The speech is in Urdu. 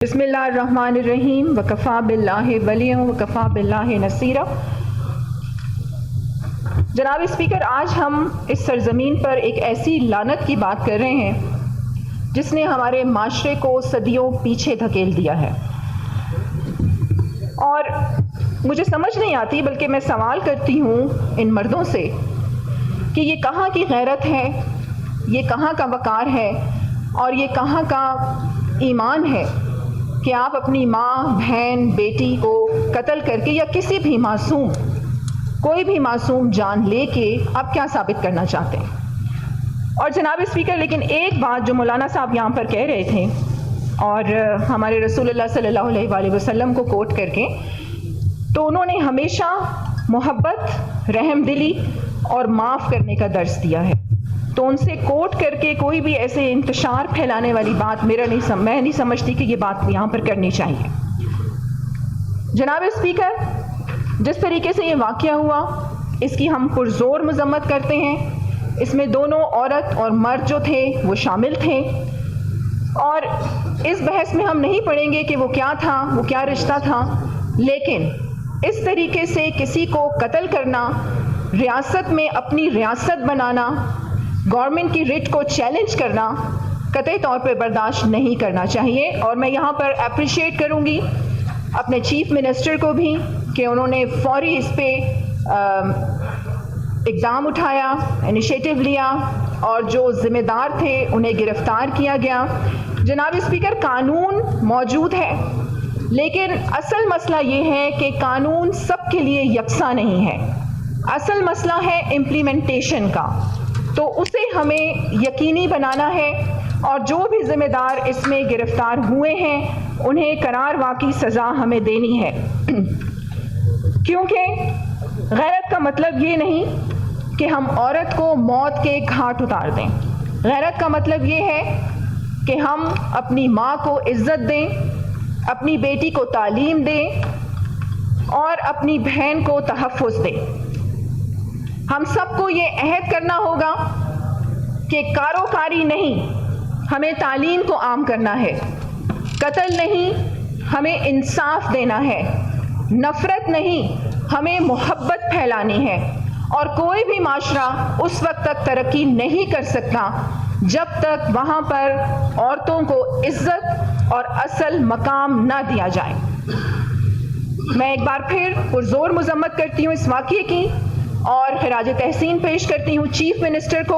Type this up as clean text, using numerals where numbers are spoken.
بسم اللہ الرحمن الرحیم وکفا باللہ ولیٰ وکفا باللہ نصیرا۔ جناب اسپیکر، آج ہم اس سرزمین پر ایک ایسی لعنت کی بات کر رہے ہیں جس نے ہمارے معاشرے کو صدیوں پیچھے دھکیل دیا ہے، اور مجھے سمجھ نہیں آتی، بلکہ میں سوال کرتی ہوں ان مردوں سے کہ یہ کہاں کی غیرت ہے، یہ کہاں کا وقار ہے، اور یہ کہاں کا ایمان ہے کہ آپ اپنی ماں، بہن، بیٹی کو قتل کر کے، یا کسی بھی معصوم، کوئی بھی معصوم جان لے کے آپ کیا ثابت کرنا چاہتے ہیں۔ اور جناب اسپیکر، لیکن ایک بات جو مولانا صاحب یہاں پر کہہ رہے تھے، اور ہمارے رسول اللہ صلی اللہ علیہ وآلہ وسلم کو کوٹ کر کے، تو انہوں نے ہمیشہ محبت، رحم دلی اور معاف کرنے کا درس دیا ہے، تو ان سے کوٹ کر کے کوئی بھی ایسے انتشار پھیلانے والی بات میں نہیں سمجھتی کہ یہ بات یہاں پر کرنی چاہیے۔ جناب اسپیکر، جس طریقے سے یہ واقعہ ہوا، اس کی ہم پرزور مذمت کرتے ہیں۔ اس میں دونوں عورت اور مرد جو تھے وہ شامل تھے، اور اس بحث میں ہم نہیں پڑھیں گے کہ وہ کیا تھا، وہ کیا رشتہ تھا، لیکن اس طریقے سے کسی کو قتل کرنا، ریاست میں اپنی ریاست بنانا، گورنمنٹ کی رٹ کو چیلنج کرنا قطعی طور پہ برداشت نہیں کرنا چاہیے۔ اور میں یہاں پر اپریشیٹ کروں گی اپنے چیف منسٹر کو بھی کہ انہوں نے فوری اس پہ اقدام اٹھایا، انیشیٹو لیا، اور جو ذمہ دار تھے انہیں گرفتار کیا گیا۔ جناب اسپیکر، قانون موجود ہے، لیکن اصل مسئلہ یہ ہے کہ قانون سب کے لیے یکساں نہیں ہے، اصل مسئلہ ہے امپلیمنٹیشن کا، تو اسے ہمیں یقینی بنانا ہے، اور جو بھی ذمہ دار اس میں گرفتار ہوئے ہیں انہیں قرار واقعی سزا ہمیں دینی ہے، کیونکہ غیرت کا مطلب یہ نہیں کہ ہم عورت کو موت کے گھاٹ اتار دیں۔ غیرت کا مطلب یہ ہے کہ ہم اپنی ماں کو عزت دیں، اپنی بیٹی کو تعلیم دیں، اور اپنی بہن کو تحفظ دیں۔ ہم سب کو یہ عہد کرنا ہوگا کہ کاروکاری نہیں، ہمیں تعلیم کو عام کرنا ہے، قتل نہیں، ہمیں انصاف دینا ہے، نفرت نہیں، ہمیں محبت پھیلانی ہے، اور کوئی بھی معاشرہ اس وقت تک ترقی نہیں کر سکتا جب تک وہاں پر عورتوں کو عزت اور اصل مقام نہ دیا جائے۔ میں ایک بار پھر پرزور مذمت کرتی ہوں اس واقعے کی، اور خراج تحسین پیش کرتی ہوں چیف منسٹر کو